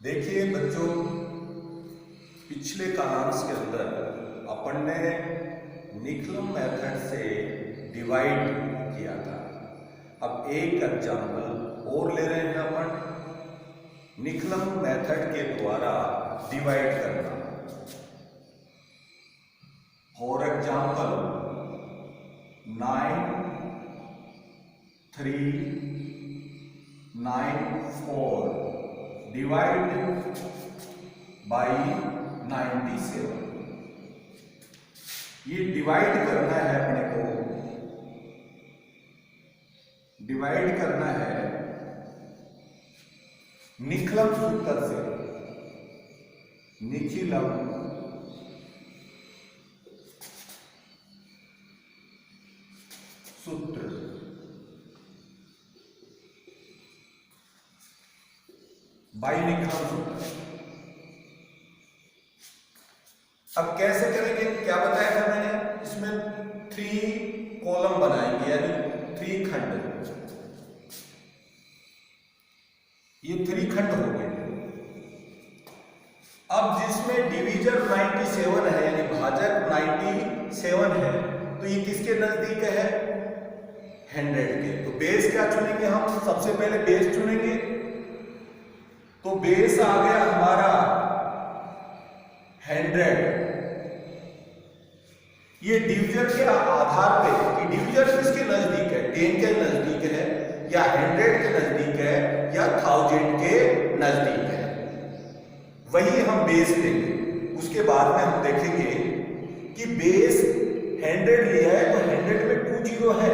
देखिए बच्चों, पिछले कालांश के अंदर अपन ने निकलम मेथड से डिवाइड किया था। अब एक एग्जाम्पल और ले रहे हैं अपन, निकलम मेथड के द्वारा डिवाइड करना। For example 9 3 9 4 divide by 97। ये डिवाइड करना है, अपने को डिवाइड करना है निकलम सूत्र से। निखिलम सूत्र बाई निकलम सूत्र। अब कैसे करेंगे, क्या बताया था मैंने? इसमें 3 कॉलम बनाएंगे, यानी 3 खंड। ये 3 खंड हो गए। अब जिसमें डिवीजर 97 है, यानी भाजक 97 है, तो ये किसके नजदीक है? 100 के। तो बेस क्या चुनेंगे हम? सबसे पहले बेस चुनेंगे। तो बेस आ गया हमारा 100। ये डिवीजर के आधार पे कि डिवीजर किसके नजदीक है, 10 के नजदीक है या 100 के नजदीक है या 1000 के नजदीक है, वही हम बेस लेंगे। उसके बाद में हम देखेंगे कि बेस 100 लिया है तो 100 में 2 जीरो है,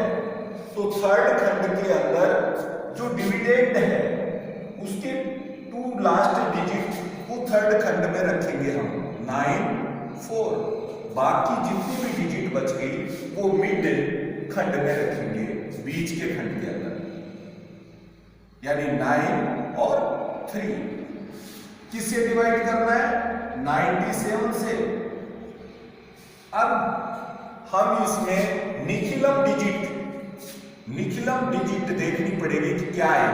तो थर्ड खंड के अंदर जो डिविडेंड है उसके 2 लास्ट डिजिट को थर्ड खंड में रखेंगे हम 9 4। बाकी जितनी भी डिजिट बच गई वो मिड खंड में रखेंगे, बीच के खंड के अंदर, यानी 9 और 3। किससे डिवाइड करना है? 97 से। अब हम इसमें निखिलम डिजिट देखनी पड़ेगी कि क्या है।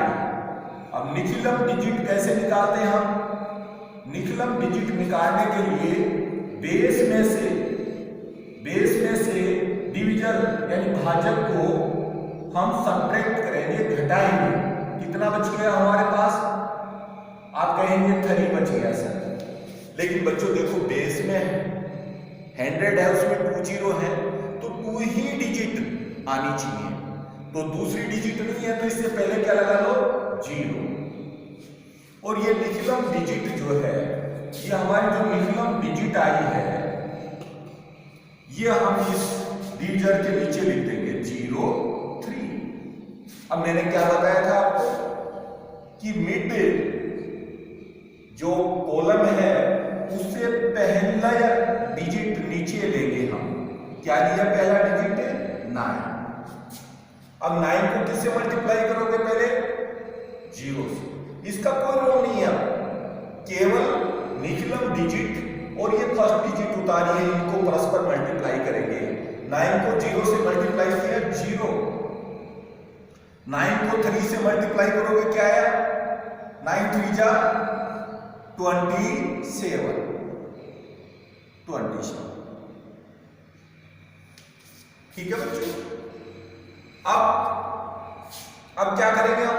अब निखिलम डिजिट कैसे निकालते हैं हम? निखिलम डिजिट निकालने के लिए बेस में से डिवीजर यानी भाजक को हम सब्ट्रैक्ट करेंगे, घटाएंगे। कितना बच गया हमारे पास? आप कहेंगे 3 बच गया सर, लेकिन बच्चों देखो बेस में 100 है, उसमें 2 जीरो है, तो 2 ही डिजिट आनी चाहिए। तो दूसरी डिजिट नहीं है, तो इससे पहले क्या लगा लो? 0। और ये निखिलम डिजिट जो है, ये हमारी जो निखिलम डिजिट आई है, ये हम इस डिवीजर के नीचे लिख देंगे 0 3। अब मैंने क्या बताया था आपको कि मिड जो कॉलम है उससे पहला डिजिट नीचे लेंगे हम। क्या लिया पहला डिजिट? 9। अब 9 को किससे मल्टीप्लाई करोगे? पहले 0 से। इसका कोई रोल नहीं है, केवल निखिलम डिजिट और ये फर्स्ट डिजिट उतारिए, इनको परस्पर मल्टीप्लाई करेंगे। 9 को 0 से मल्टीप्लाई किया 0, 9 को 3 से मल्टीप्लाई करोगे क्या आया? 9 3 जा 27। ठीक है बच्चों। अब क्या करेंगे हम?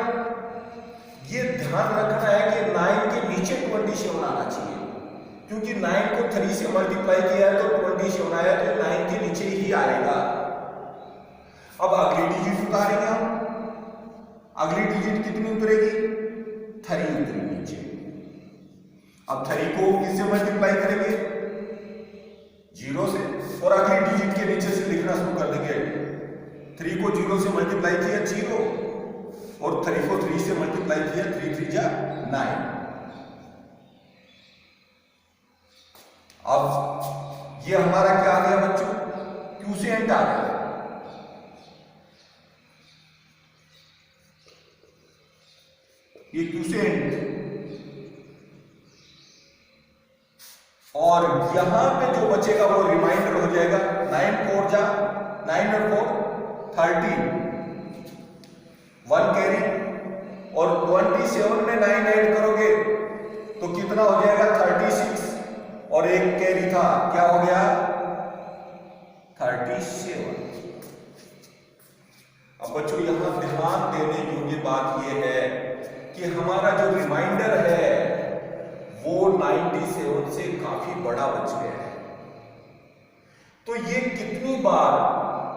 ये ध्यान रखना है कि 9 के नीचे 27 आना चाहिए, क्योंकि 9 को 3 से मल्टीप्लाई किया है तो 27 आया, तो 9 के नीचे ही आएगा। अब अगली डिजिट उतारेंगे हम। अगली डिजिट कितनी उतरेगी? 3 उतरेगी नीचे। अब 3 को किससे मल्टीप्लाई करेंगे? 0 से। और अगली डिजिट के नीचे से लिखना शुरू कर देंगे। 3 को 0 से मल्टीप्लाई किया 0, और 3 को 3 से मल्टीप्लाई किया 3 3 जा 9। अब ये हमारा क्या आ गया बच्चों? क्यूसेंट आ गया। ये क्यूसेंट, और यहां पे जो बचेगा वो रिमाइंडर हो जाएगा। 9 4 जा 9 और 4 13, 1 कैरी, और 27 में 9 ऐड करोगे तो कितना हो जाएगा 36, और एक कैरी था, क्या हो गया 37। अब बच्चों यहां ध्यान देने योग्य बात यह है कि हमारा जो रिमाइंडर है वो 97 से काफी बड़ा बच गया है। तो ये कितनी बार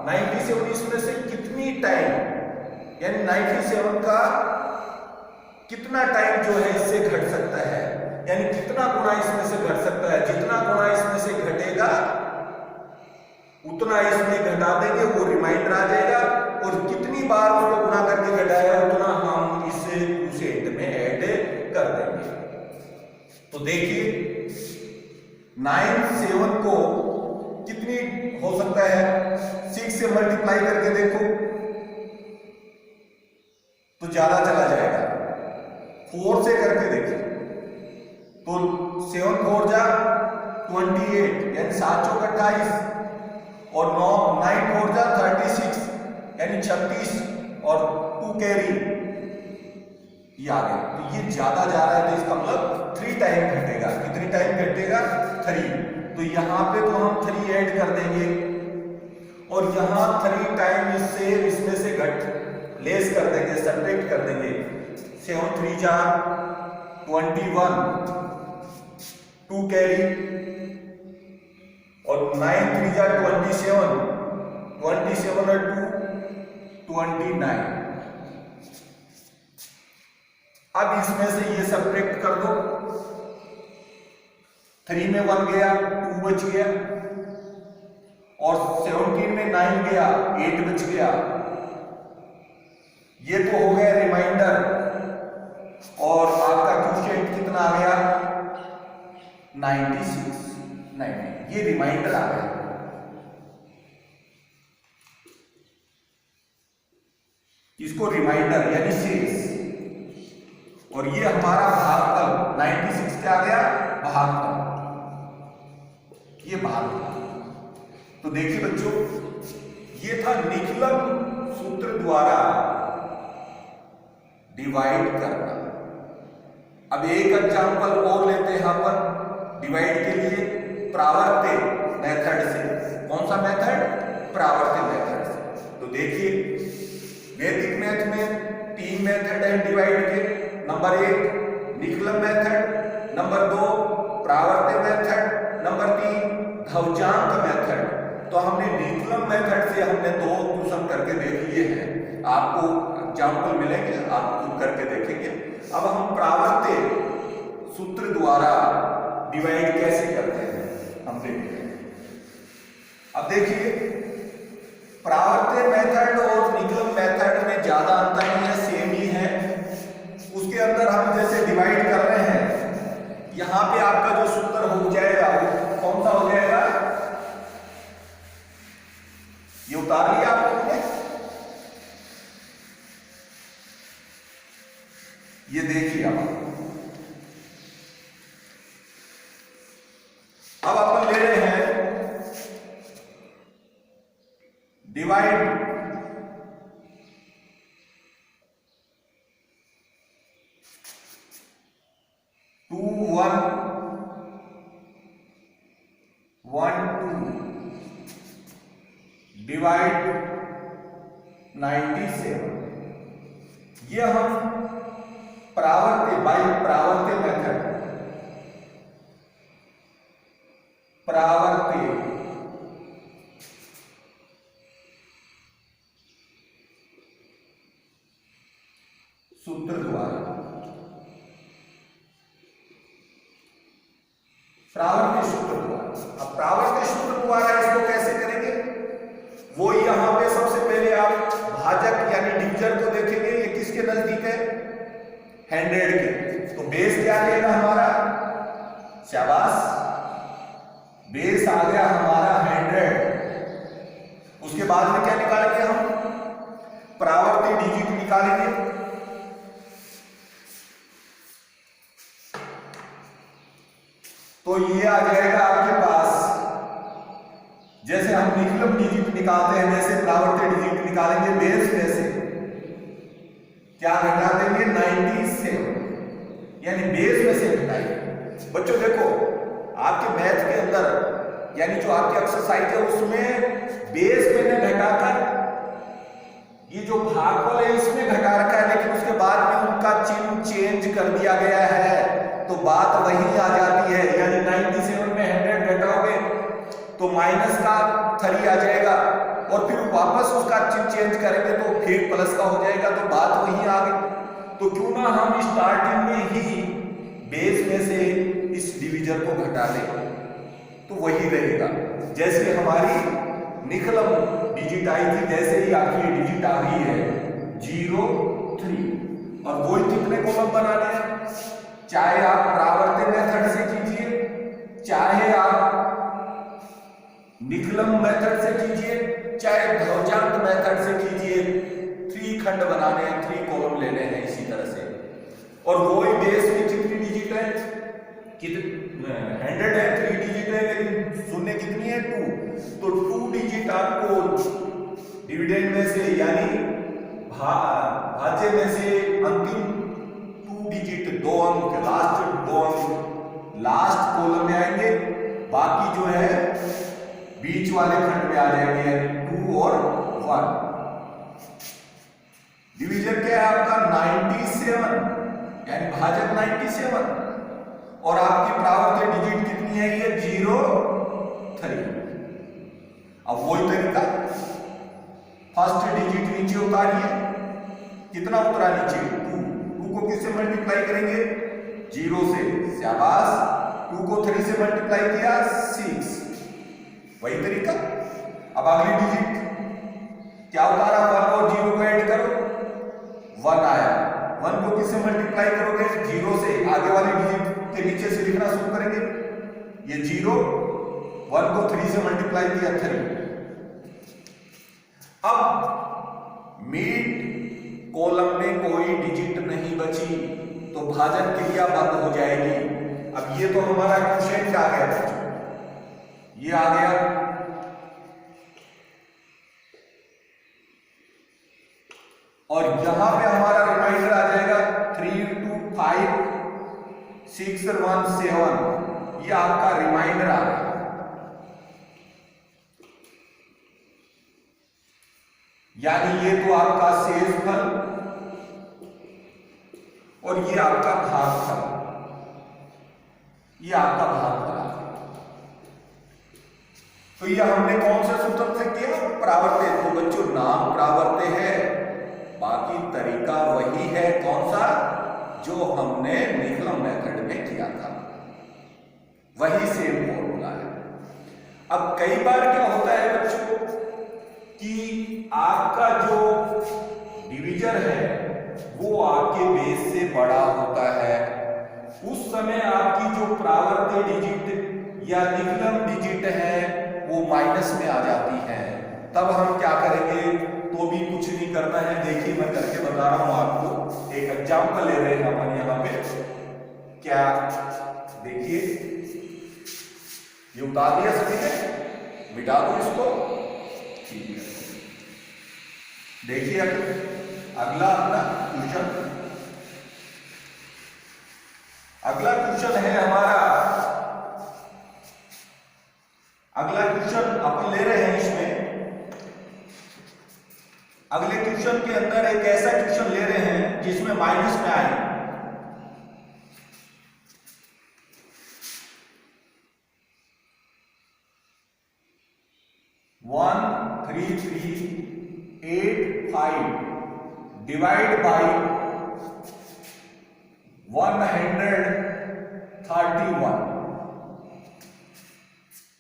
97 इसमें से कितनी टाइम, यानी 97 का कितना टाइम जो है इससे घट सकता है, यानी कितना गुना इसमें से घट सकता है। जितना गुना इसमें से घटेगा उतना इसमें घटा देंगे, वो रिमाइंडर आ जाएगा, और कितनी बार उसको गुना करके घटाया उतना हम इसे उस एंड में ऐड कर देंगे। तो देखिए 97 को कितनी हो सकता है, 6 से मल्टीप्लाई करके देखो तो ज्यादा चला जाएगा। 4 से करके देखिए तो 7 4 जा 28, यानी 7 चौक 28, और 9 4 जा 36, यानी 36, और 2 कैरी ये आ गया। तो ये ज्यादा जा रहा है, तो इसका मतलब 3 टाइम घटेगा। कितनी टाइम घटेगा 3। तो यहां पे तो हम 3 ऐड कर देंगे, और यहां 3 टाइम इसमें से घट लेस कर देंगे, सब्ट्रैक्ट कर देंगे। 7 3 जा 21, 2 कैरी, और 9 3 जा 27, 27 और 2 29। अब इसमें से ये सब्ट्रैक्ट कर दो, 3 में 1 गया, 2 बच गया, और 17 में 9 गया, 8 बच गया। ये तो हो गया रिमाइंडर, और आपका क्वोशिएंट कितना आ गया 96, 90। ये रिमाइंडर आ गया। इसको रिमाइंडर यानी शेष, और ये हमारा भागफल 96 क्या आ गया भागफल, ये भागफल। तो देखिए बच्चों ये था निकलन सूत्र द्वारा डिवाइड करना। अब एक एग्जांपल और लेते हैं यहां पर डिवाइड के लिए प्रावर्त्य मेथड से। कौन सा मेथड, प्रावर्त्य मेथड से। तो देखिए वैदिक मैथ में 3 मेथड है डिवाइड के। नंबर 1 निकलन मेथड, नंबर 2 प्रावर्त्य मेथड, नंबर 3 ध्रुवजांक मेथड। तो हमने निकलन मेथड से हमने 2 क्वेश्चन करके देख लिए हैं, आपको एग्जांपल मिलेंगे, आप खुद करके देखेंगे। अब हम प्रावर्त्य सूत्र द्वारा डिवाइड कैसे करते हैं हम देखते हैं। अब देखिए प्रावर्त्य मेथड और निकलन मेथड में ज्यादा अंतर नहीं है, सेम ही है। उसके अंदर हम जैसे डिवाइड कर रहे हैं, यहां पे आपका जो सूत्र हो जाएगा वो कौन सा हो जाएगा, ये उतार लिया आप लोगों ने, ये देखिए अब अपन ले रहे हैं डिवाइड 2 1 1 2 डिवाइड 97। ये हम प्रावर्त्य बाय प्रावर्त्य मेथड, प्रावर्त्य सूत्र द्वारा, प्रावर्त्य सूत्र द्वारा। अब प्रावर्त्य सूत्र द्वारा इसको कैसे करेंगे, वो यहां पे सबसे पहले आप भाजक यानी डिविजन को देखेंगे। ये किसके नजदीक है 100 के। तो बेस क्या लेगा हमारा, शाबाश, बेस आ गया हमारा 100। उसके बाद में क्या निकालेंगे हम, प्रावर्त्य डिजिट निकालेंगे। तो ये आ जाएगा आपके पास, जैसे हम निकलन डिजिट निकालते हैं वैसे प्रावर्त्य डिजिट निकालेंगे। बेस में से क्या घटा देंगे 97, यानी बेस में से घटाइए। बच्चों देखो, आपके मैथ के अंदर यानी जो आपकी एक्सरसाइज है उसमें बेस मैंने घटाकर ये जो भागफल है इसमें घटा रखा है, लेकिन उसके बाद में उनका चिन्ह चेंज कर दिया गया है, तो बात वही आ जाती है। यानी 97 में 100 घटाओगे तो माइनस का 3 आ जाएगा, और फिर वापस उसका चिन्ह चेंज करेंगे तो फिर प्लस का हो जाएगा, तो बात वही आ गई। तो क्यों ना हम स्टार्टिंग में ही बेस में से इस डिवीजन को घटा लें, तो वही रहेगा। जैसे हमारी निकलम डिजिट आई थी, जैसे ही आपकी डिजिट आ रही है 0 3, और वही कितने कॉलम बनाने हैं, चाहे आप प्रावर्त मेथड से कीजिए, चाहे आप निकलम मेथड से कीजिए, चाहे ध्रुवजांक मेथड से कीजिए, 3 खंड बनाने हैं, 3 कॉलम लेने हैं इसी तरह से। और वही बेस में कितनी डिजिट है, 100 है, 3 डिजिट है, लेकिन शून्य कितनी है 2, तो 2 डिजिट आपको डिविडेंड में से यानी भाज्य में से अंतिम 2 डिजिट 2 अंक लास्ट 2 अंक लास्ट कॉलम में आएंगे, बाकी जो है बीच वाले खंड में आ जाएंगे, यानी 2 और 1। डिवीजन क्या है आपका 97, यानी भाजक 97, और आपकी प्रावर्त डिजिट कितनी है, ये 0 3। अब वही तरीका, फर्स्ट डिजिट नीचे उतारिए, कितना उतरा नीचे 2 को किससे मल्टीप्लाई करेंगे 0 से, शाबाश। 2 को 3 से मल्टीप्लाई किया 6, वही तरीका। अब अगली डिजिट क्या उतारा, 1 और 0 को ऐड करो, 1 आया, 1 को किससे मल्टीप्लाई करोगे 0 से, आगे वाली डिजिट के नीचे से लिखना शुरू करेंगे, ये 0, 1 को 3 से मल्टीप्लाई किया 3। अब मिड कॉलम में कोई डिजिट नहीं बची, तो भाजन क्रिया बंद हो जाएगी। अब ये तो हमारा क्वेश्चन आ गया बच्चों, ये आ गया। और यहां पे हमारा रिमाइंडर आ जाएगा 3 2 5 6 1 7, ये आपका रिमाइंडर आ गया। यानी ये तो आपका शेषफल और ये आपका भागफल, ये आपका भागफल। तो ये हमने कौन से सूत्र से किया, प्रावर्त्य। तो बच्चों नाम प्रावर्त्य है, बाकी तरीका वही है, कौन सा, जो हमने निकलम मेथड में किया था, वही सेम फॉर्मूला है। अब कई बार क्या होता है बच्चों कि आपका जो डिवीजन है वो आपके बेस से बड़ा होता है, उस समय आपकी जो प्रावर्त्य डिजिट या निकलम डिजिट है वो माइनस में आ जाती है। तब हम क्या करेंगे, तो भी कुछ नहीं करना है। देखिए मैं करके बता रहा हूं आपको, एक एग्जांपल ले रहे हैं अपन यहां पे। क्या देखिए, ये उतार दिया सभी ने, मिटा दो इसको, ठीक है। देखिए अगला अपना क्वेश्चन, अगला क्वेश्चन है हमारा, अगला क्वेश्चन अपन ले रहे हैं इसमें। अगले क्वेश्चन के अंदर एक ऐसा क्वेश्चन ले रहे हैं जिसमें माइनस में आए, वन 3 3 8 5 डिवाइड बाई 131।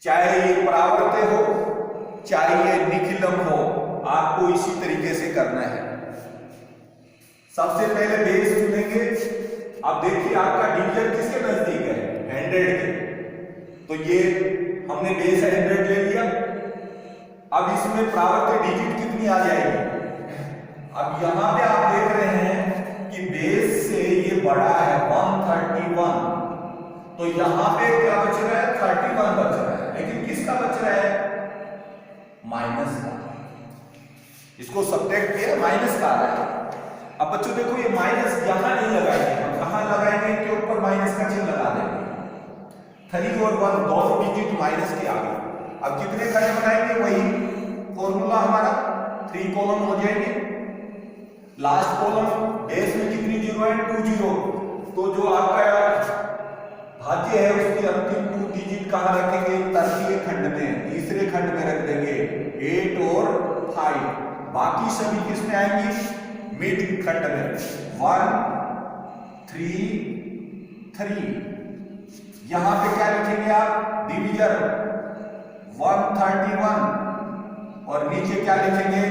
चाहे ये प्रावर्त्य हो चाहे ये निखिलम हो, आपको इसी तरीके से करना है। सबसे पहले बेस चुनेंगे। अब देखिए आपका डिवीजन किसके नजदीक है, 100 के, तो ये हमने बेस 100 ले लिया। अब इसमें प्रावर्त्य डिजिट कितनी आ जाएगी, अब यहां पे आप देख रहे हैं कि बेस से ये बड़ा है 131, तो यहां पे क्या बच रहा है 31 बच रहा है, लेकिन किसका बच रहा है, माइनस का। इसको सब्ट्रैक्ट किया, माइनस का आ रहा है। अब बच्चों देखो ये माइनस यहां नहीं लगाएंगे, हम कहां लगाएंगे, क्यों 3 और 1 दोनों डिजिट माइनस के आगे। अब कितने खंड बनाएंगे, वही फॉर्मूला हमारा, 3 कॉलम हो जाएंगे। लास्ट कॉलम बेस में कितनी जीरो है, 2 जीरो। तो जो आपका भाज्य है उसकी अंतिम 2 डिजिट कहां रखेंगे, तृतीय खंड में, तीसरे खंड में रख देंगे 8 और 5। बाकी सभी किसमें आएंगी, मिड खंड में, 1 3 3। यहां पे क्या लिखेंगे आप, डिवीजन 131 और नीचे क्या लिखेंगे,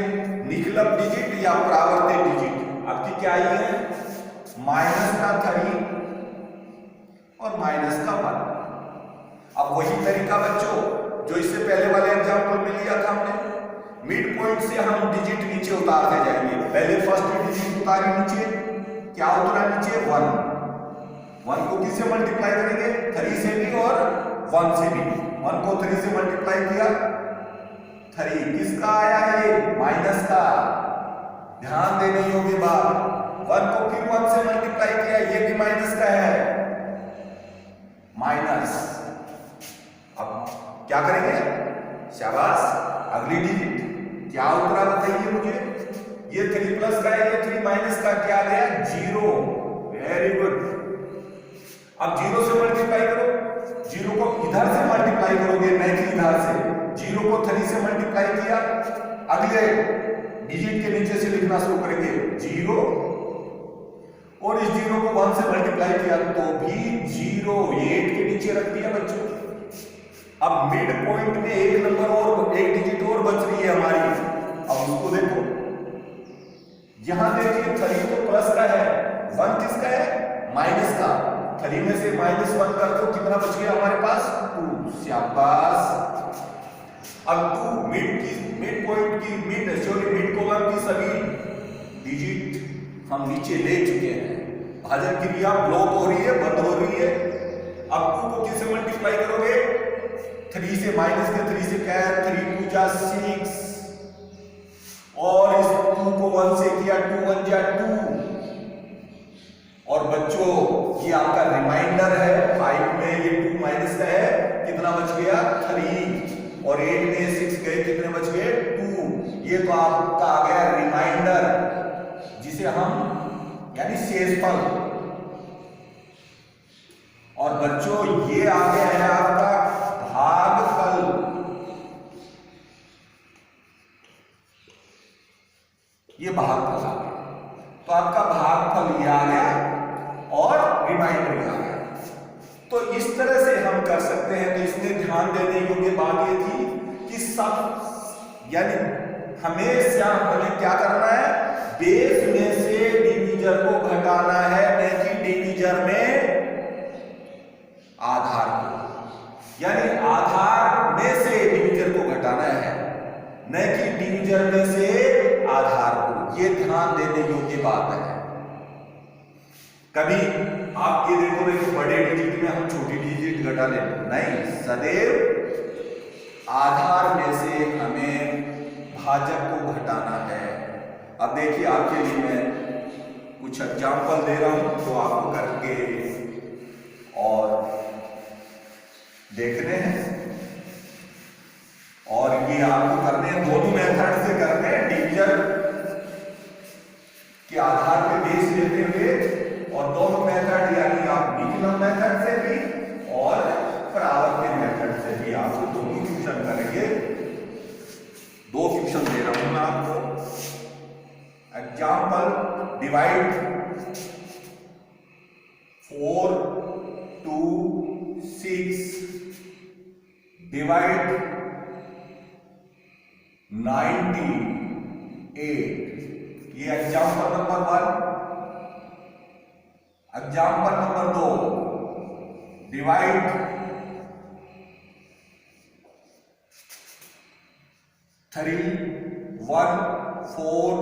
निकलम डिजिट या प्रावर्त डिजिट। आपकी क्या आई है, माइनस का 3 और माइनस का 1। अब वही तरीका बच्चों जो इससे पहले वाले एग्जांपल में लिया था हमने, मिड पॉइंट से हम डिजिट नीचे उतारते जाएंगे। पहले फर्स्ट डिजिट उतारी नीचे, क्या उतरा नीचे, 1 को किससे मल्टीप्लाई करेंगे, 3 से भी और 1 से भी। 1 को 3 से मल्टीप्लाई किया, 3 किसका आया है, माइनस का। ध्यान देने योग्य बात, 1 को फिर 1 से मल्टीप्लाई किया, ये भी माइनस का है, माइनस। अब क्या करेंगे, शाबाश, अगली डिजिट क्या उतरा बताइए मुझे, ये 3 प्लस का है, ये 3 माइनस का, क्या गया, 0। Very good. अब 0 से मल्टीप्लाई करो, 0 को इधर से मल्टीप्लाई करोगे, नहीं कि इधर से। 0 को 3 से मल्टीप्लाई किया, अगले डिजिट के नीचे से लिखना शुरू करेंगे 0, और इस 0 को 1 से मल्टीप्लाई किया तो भी 0, 8 के नीचे रख दिया बच्चों। अब मिड पॉइंट में एक नंबर और एक डिजिट और बच रही है हमारी। अब उसको देखो, यहां देखिए 3 तो प्लस का है, 1 किसका है, माइनस का। 3 में से -1 कर दो, कितना बच गया हमारे पास, 2। शाबाश। अब 2 मिड पॉइंट की मिड कॉलम की सभी डिजिट हम नीचे ले चुके हैं। भाजन क्रिया ब्लॉक हो रही है, बंद हो रही है। अब 2 को किससे मल्टीप्लाई करोगे, 3 से, माइनस के 3 से क्या है, 3 2 जा 6, और इस 2 को 1 से किया, 2 1 जा 2। और बच्चों ये आपका रिमाइंडर है, 5 में ये 2 माइनस का है, कितना बच गया, 3, और 8 में 6 गए, कितने बच गए, 2। ये तो आपका आ गया रिमाइंडर, जिसे हम यानी शेषफल। और बच्चों ये आ गया है आपका भागफल। ये भागफल आ गया, तो आपका भागफल ये आ गया और रिमाइंडर आ गया। तो इस तरह से हम कर सकते हैं। तो इसमें ध्यान देने योग्य बात ये थी कि सब यानी हमेशा हमें क्या करना है, बेस में से डिवीजर को घटाना है, न कि डिवीजर में आधार को। यानी आधार में से डिवीजर को घटाना है, न कि डिवीजर में से आधार को। ये ध्यान देने योग्य बात है। कभी आप ये देखो कि बड़े डिजिट में हम छोटी डिजिट घटा ले, नहीं, सदैव आधार में से हमें भाजक को घटाना है। अब देखिए आपके लिए मैं कुछ एग्जाम्पल दे रहा हूं, तो आपको करके और देखने हैं, और ये आपको करने हैं, दोनों मेथड से करने हैं, डिवीजन के आधार पे बेस लेते हुए, और दोनों मेथड यानी आप निकलम मेथड से भी और परावर्तन मेथड से भी आपको दोनों फ्यूजन करेंगे। 2 फ्यूजन दे रहा हूं मैं आपको। Example, divide 4 2 6, divide 98। ये example number 1। Example number 2, divide 3 1 4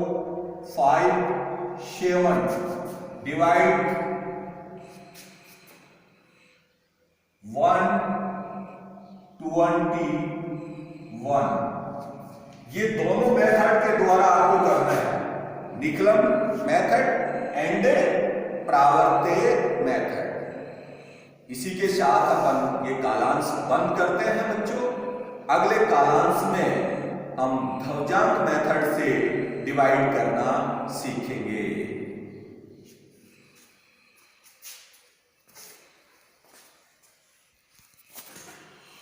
5 7, divide 121। ये दोनों मेथड के द्वारा आपको करना है, निकलम मेथड एंड प्रावर्त मेथड। इसी के साथ अपन ये कालांश बंद करते हैं बच्चों। अगले कालांश में हम ध्वजांक मेथड से डिवाइड करना सीखेंगे।